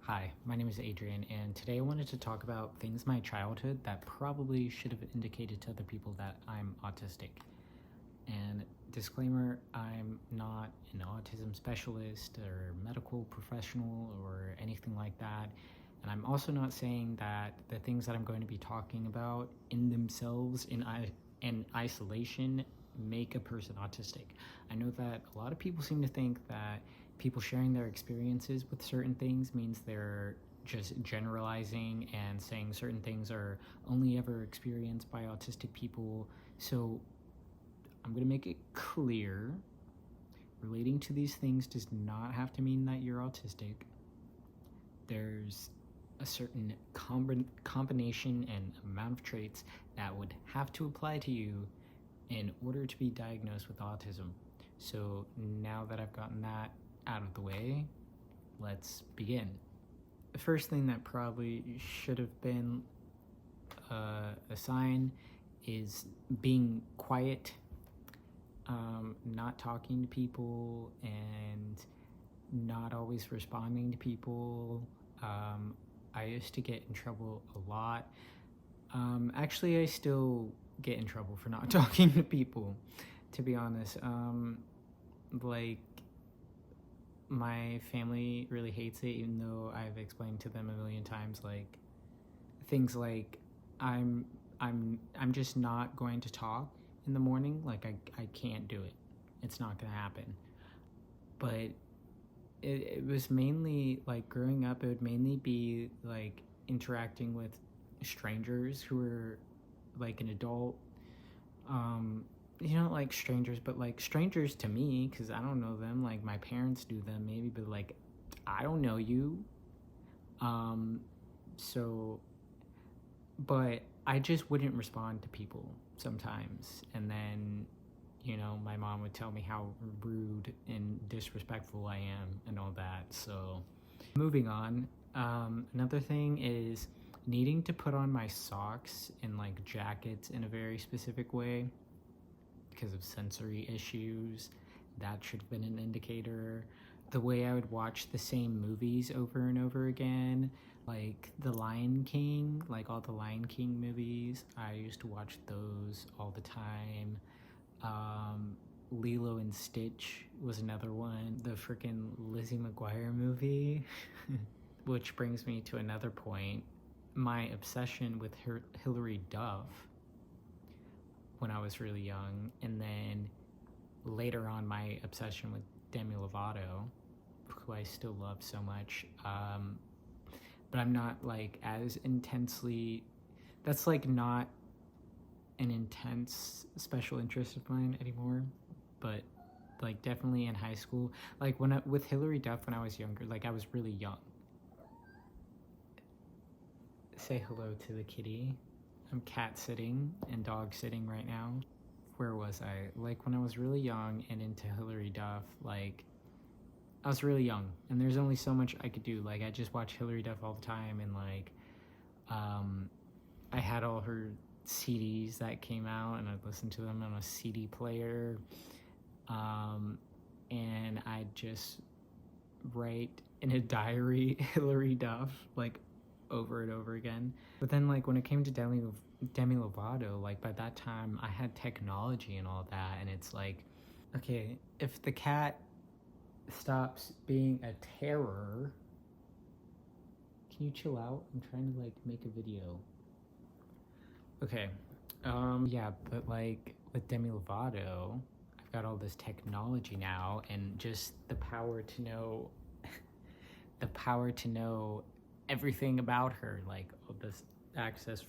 Hi, my name is Adrian, and today I wanted to talk about things in my childhood that probably should have indicated to other people that I'm autistic. And disclaimer, I'm not an autism specialist or medical professional or anything like that. And I'm also not saying that the things that I'm going to be talking about in themselves, in isolation, make a person autistic. I know that a lot of people seem to think that people sharing their experiences with certain things means they're just generalizing and saying certain things are only ever experienced by autistic people. So I'm going to make it clear, relating to these things does not have to mean that you're autistic. There's a certain combination and amount of traits that would have to apply to you in order to be diagnosed with autism. So now that I've gotten that out of the way, let's begin. The first thing that probably should have been a sign is being quiet, not talking to people, and not always responding to people. I used to get in trouble a lot. Actually, I still get in trouble for not talking to people, to be honest. Like, my family really hates it, even though I've explained to them a million times, like, things like I'm just not going to talk in the morning. Like, I can't do it. It's not gonna happen. But it was mainly, like, growing up, it would mainly be, like, interacting with strangers who were, like, an adult. Like strangers, but, like, strangers to me, because I don't know them. Like, my parents do them, maybe, but, like, I don't know you. So, but I just wouldn't respond to people sometimes. And then, my mom would tell me how rude and disrespectful I am and all that. So, moving on. Another thing is needing to put on my socks and, like, jackets in a very specific way because of sensory issues. That should have been an indicator. The way I would watch the same movies over and over again, like The Lion King, like all the Lion King movies, I used to watch those all the time. Lilo and Stitch was another one. The freaking Lizzie McGuire movie, which brings me to another point. My obsession with Hilary Duff when I was really young, and then later on my obsession with Demi Lovato, who I still love so much. But I'm not, like, as intensely, that's, like, not an intense special interest of mine anymore. But, like, definitely in high school, like, with Hilary Duff when I was younger, like, I was really young. Say hello to the kitty. I'm cat sitting and dog sitting right now. Where was I? Like, when I was really young and into Hilary Duff, like, I was really young, and there's only so much I could do. Like, I just watched Hilary Duff all the time, and, like, I had all her CDs that came out, and I'd listen to them on a CD player, and I'd just write in a diary Hilary Duff, like, over and over again. But then, like, when it came to Demi Lovato, like, by that time I had technology and all that, and it's like, okay, if the cat stops being a terror, can you chill out? I'm trying to, like, make a video. Okay, yeah, but, like, with Demi Lovato, I've got all this technology now, and just the power to know everything about her, like, all this access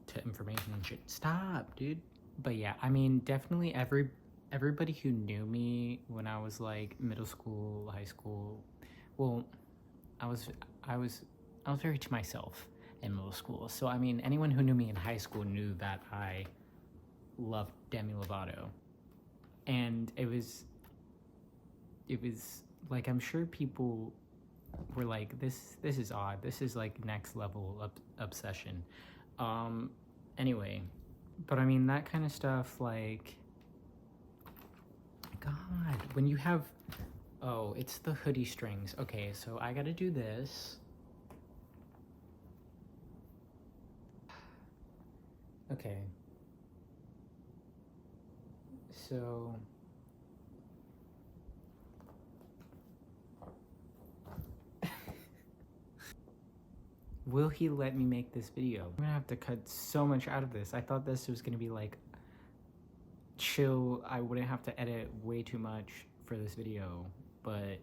to information and shit. Stop, dude. But yeah, I mean, definitely everybody who knew me when I was, like, middle school, high school, well, I was very to myself in middle school. So, I mean, anyone who knew me in high school knew that I loved Demi Lovato. And it was like, I'm sure people were like, this is odd. This is, like, next level obsession. Anyway, but I mean, that kind of stuff, like, God, when you have, oh, it's the hoodie strings. Okay, so I gotta do this. Okay. So will he let me make this video? I'm gonna have to cut so much out of this. I thought this was gonna be like chill. I wouldn't have to edit way too much for this video, but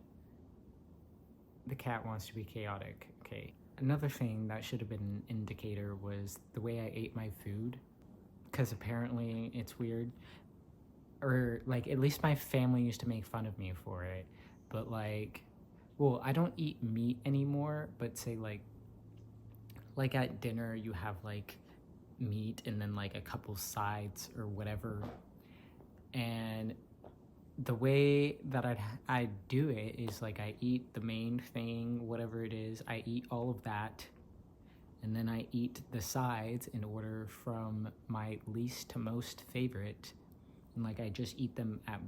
the cat wants to be chaotic. Okay. Another thing that should have been an indicator was the way I ate my food, because apparently it's weird. Or like at least my family used to make fun of me for it, but like, well, I don't eat meat anymore, but say like at dinner you have like meat and then like a couple sides or whatever, and the way that I do it is like I eat the main thing, whatever it is, I eat all of that, and then I eat the sides in order from my least to most favorite, and like I just eat them at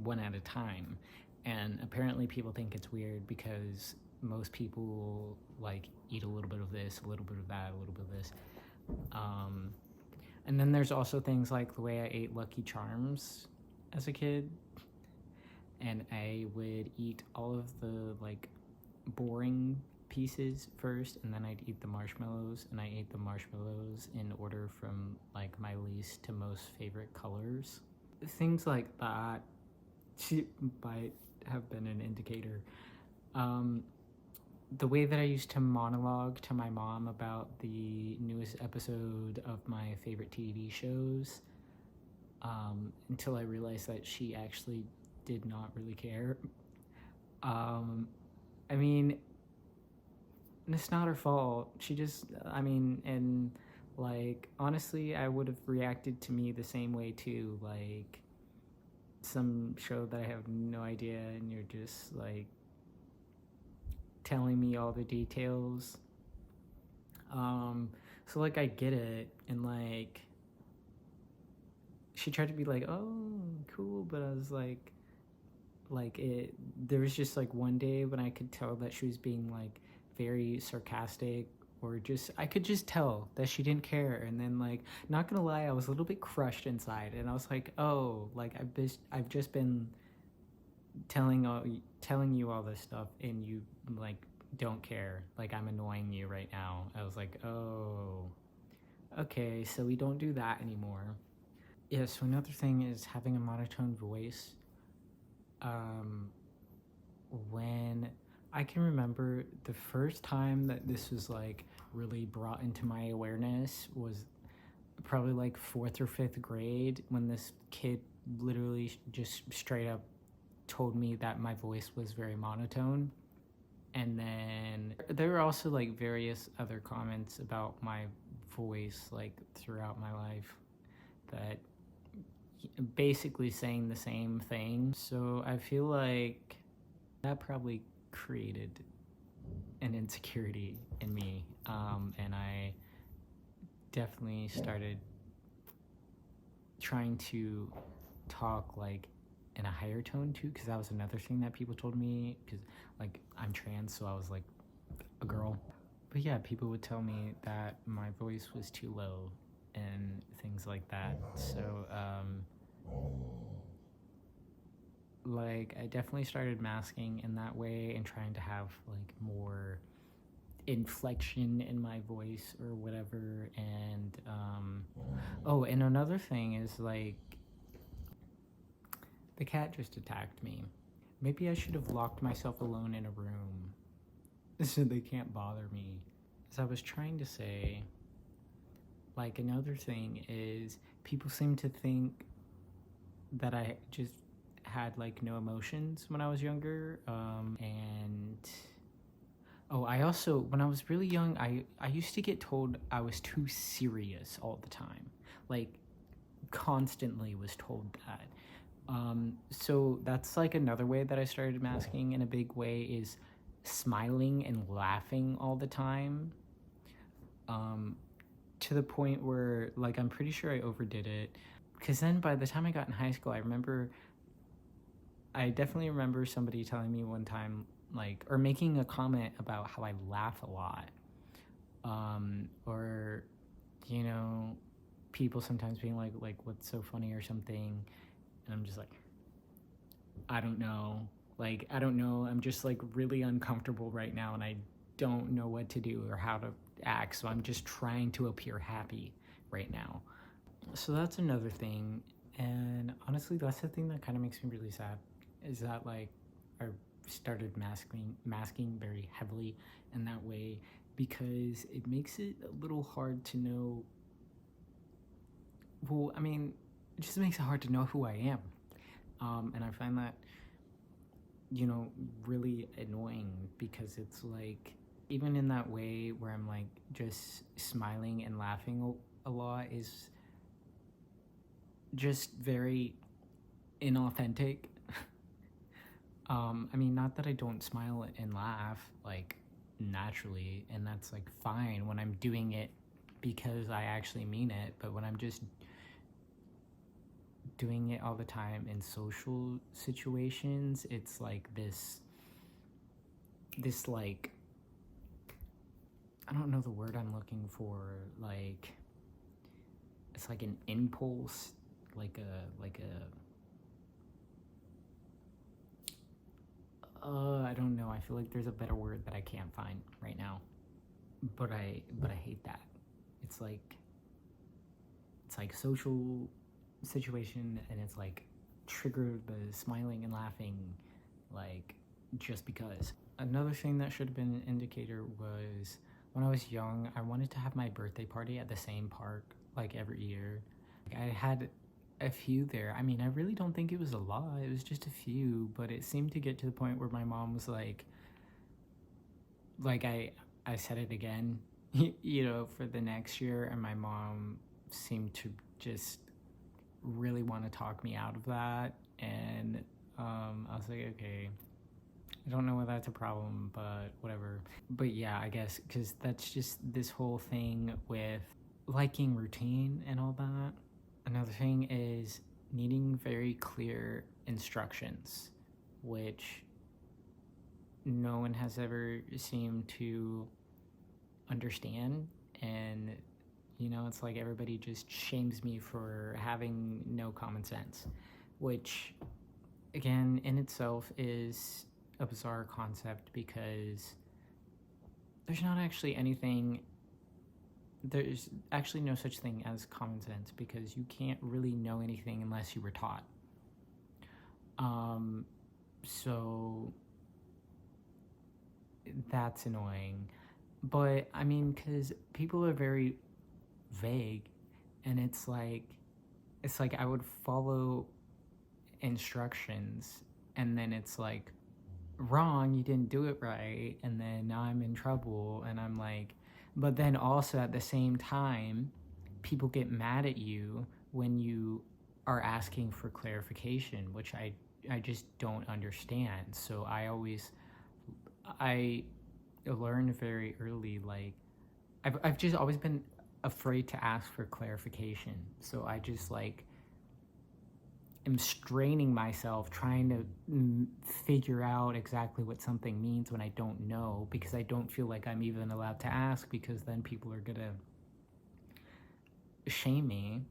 one at a time. And apparently people think it's weird because most people like eat a little bit of this, a little bit of that, a little bit of this. And then there's also things like the way I ate Lucky Charms as a kid, and I would eat all of the like boring pieces first, and then I'd eat the marshmallows, and I ate the marshmallows in order from like my least to most favorite colors. Things like that might have been an indicator. The way that I used to monologue to my mom about the newest episode of my favorite TV shows, until I realized that she actually did not really care. I mean, it's not her fault. She just, I mean, and like, honestly, I would have reacted to me the same way too. Like, some show that I have no idea, and you're just like telling me all the details. So like I get it, and like she tried to be like, oh, cool, but I was like it. There was just like one day when I could tell that she was being like very sarcastic, or just I could just tell that she didn't care. And then like, not gonna lie, I was a little bit crushed inside, and I was like, oh, like I've just been telling you all this stuff, and you like don't care. Like I'm annoying you right now. I was like, oh, okay, so we don't do that anymore. Yeah, so another thing is having a monotone voice. Um, when I can remember the first time that this was like really brought into my awareness was probably like fourth or fifth grade, when this kid literally just straight up told me that my voice was very monotone. And then there were also like various other comments about my voice like throughout my life that basically saying the same thing. So I feel like that probably created an insecurity in me, and I definitely started trying to talk like in a higher tone too, because that was another thing that people told me, because like I'm trans, so I was like a girl. But yeah, people would tell me that my voice was too low and things like that. So like I definitely started masking in that way and trying to have like more inflection in my voice or whatever. And oh, and another thing is like the cat just attacked me. Maybe I should have locked myself alone in a room so they can't bother me. As I was trying to say, like another thing is people seem to think that I just had like no emotions when I was younger. And oh, I also, when I was really young, I used to get told I was too serious all the time. Like, constantly was told that. So that's like another way that I started masking in a big way, is smiling and laughing all the time. To the point where, like, I'm pretty sure I overdid it. Because then by the time I got in high school, I definitely remember somebody telling me one time, like, or making a comment about how I laugh a lot. Or, you know, people sometimes being like what's so funny or something, and I'm just like, I don't know. Like, I don't know. I'm just like really uncomfortable right now, and I don't know what to do or how to act. So I'm just trying to appear happy right now. So that's another thing. And honestly, that's the thing that kind of makes me really sad is that like I started masking very heavily in that way because it makes it a little hard to know. Well, I mean, it just makes it hard to know who I am. And I find that, you know, really annoying because it's like, even in that way where I'm like just smiling and laughing a lot is just very inauthentic. I mean, not that I don't smile and laugh like naturally, and that's like fine when I'm doing it because I actually mean it, but when I'm just doing it all the time in social situations, it's like this like, I don't know the word I'm looking for, like it's like an impulse, I don't know. I feel like there's a better word that I can't find right now. But I hate that. It's like social situation, and it's like trigger the smiling and laughing, like just because. Another thing that should have been an indicator was when I was young, I wanted to have my birthday party at the same park like every year. I had a few there. I mean, I really don't think it was a lot. It was just a few, but it seemed to get to the point where my mom was like I said it again, you know, for the next year, and my mom seemed to just really want to talk me out of that, and I was like, okay, I don't know whether that's a problem, but whatever. But yeah, I guess because that's just this whole thing with liking routine and all that. Another thing is needing very clear instructions, which no one has ever seemed to understand. And, you know, it's like everybody just shames me for having no common sense, which, again, in itself is a bizarre concept because there's not actually anything, there's actually no such thing as common sense because you can't really know anything unless you were taught. So that's annoying. But I mean, because people are very vague, and it's like I would follow instructions, and then it's like, wrong, you didn't do it right, and then now I'm in trouble, and I'm like, but then also at the same time, people get mad at you when you are asking for clarification, which I just don't understand. So I learned very early, like I've just always been afraid to ask for clarification. So I just like am straining myself trying to figure out exactly what something means when I don't know, because I don't feel like I'm even allowed to ask, because then people are gonna shame me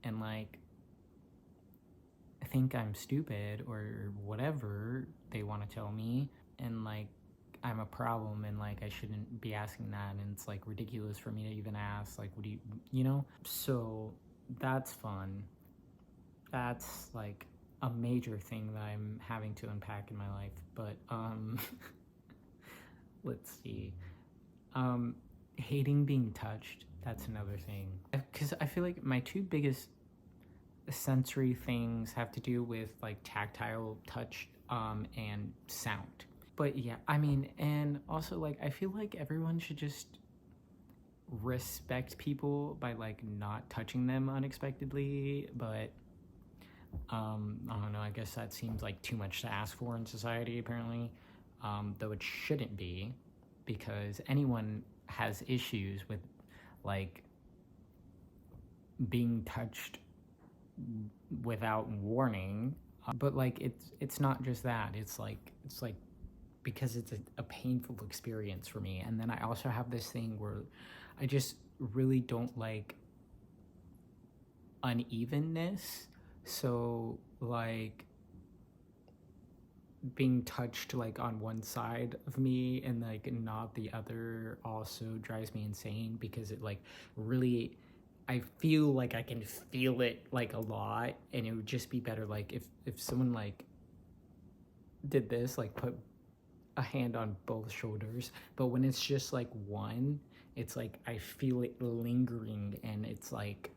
and like think I'm stupid or whatever they want to tell me, and like I'm a problem, and like I shouldn't be asking that, and it's like ridiculous for me to even ask, like what do you know? So that's fun. That's like a major thing that I'm having to unpack in my life. But let's see. Hating being touched, that's another thing. Because I feel like my two biggest sensory things have to do with like tactile touch and sound. But yeah, I mean, and also like I feel like everyone should just respect people by like not touching them unexpectedly, but I don't know, I guess that seems like too much to ask for in society apparently, though it shouldn't be, because anyone has issues with like being touched without warning. But like it's not just that, it's like because it's a painful experience for me. And then I also have this thing where I just really don't like unevenness. So like being touched like on one side of me and like not the other also drives me insane, because it like really, I feel like I can feel it like a lot, and it would just be better like if someone like did this, like put a hand on both shoulders. But when it's just like one, it's like I feel it lingering, and it's like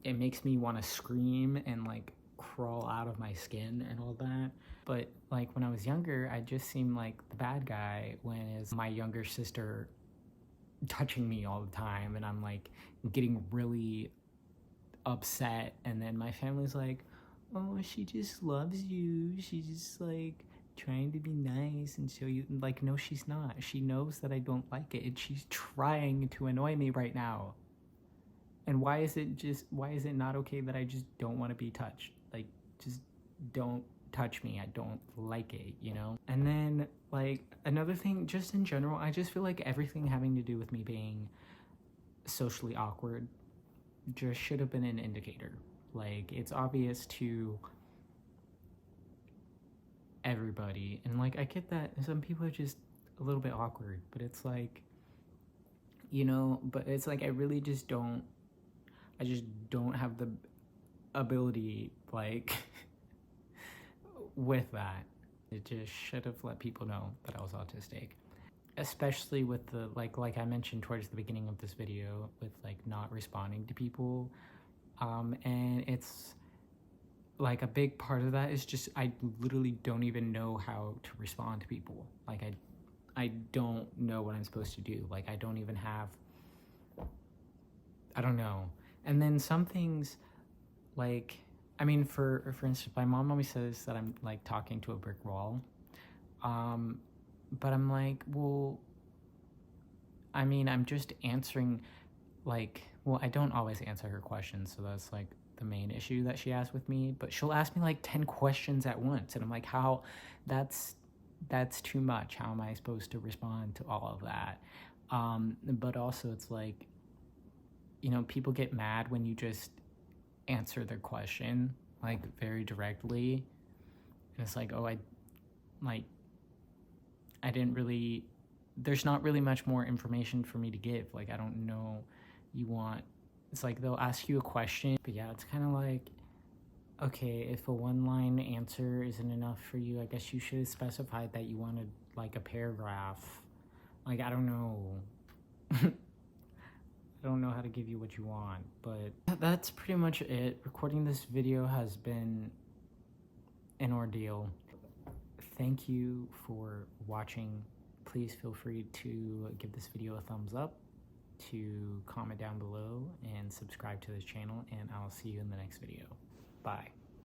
it makes me want to scream and like crawl out of my skin and all that. But like when I was younger, I just seemed like the bad guy when it's my younger sister touching me all the time, and I'm like getting really upset, and then my family's like, oh, she just loves you, she's just like trying to be nice and show you, like, no, she's not. She knows that I don't like it, and she's trying to annoy me right now. And why is it not okay that I just don't want to be touched? Like, just don't touch me. I don't like it, you know? And then like another thing, just in general, I just feel like everything having to do with me being socially awkward just should have been an indicator. Like, it's obvious to everybody, and like I get that some people are just a little bit awkward, but it's like, you know, but it's like I just don't have the ability like with that. It just should have let people know that I was autistic, especially with the like I mentioned towards the beginning of this video, with like not responding to people. And it's like a big part of that is just I literally don't even know how to respond to people. Like I don't know what I'm supposed to do. Like I don't even have, I don't know. And then some things, like, I mean, for instance, my mom always says that I'm like talking to a brick wall. But I'm like, well, I mean, I'm just answering, like, well, I don't always answer her questions, so that's like the main issue that she has with me. But she'll ask me like 10 questions at once, and I'm like, how? That's too much. How am I supposed to respond to all of that? But also, it's like, you know, people get mad when you just answer their question like very directly, and it's like, oh, like I didn't really, there's not really much more information for me to give. Like, I don't know, you want, it's like they'll ask you a question, but yeah, it's kind of like, okay, if a one-line answer isn't enough for you, I guess you should have specified that you wanted like a paragraph. Like, I don't know. I don't know how to give you what you want, but that's pretty much it. Recording this video has been an ordeal. Thank you for watching. Please feel free to give this video a thumbs up, to comment down below, and subscribe to this channel, and I'll see you in the next video. Bye.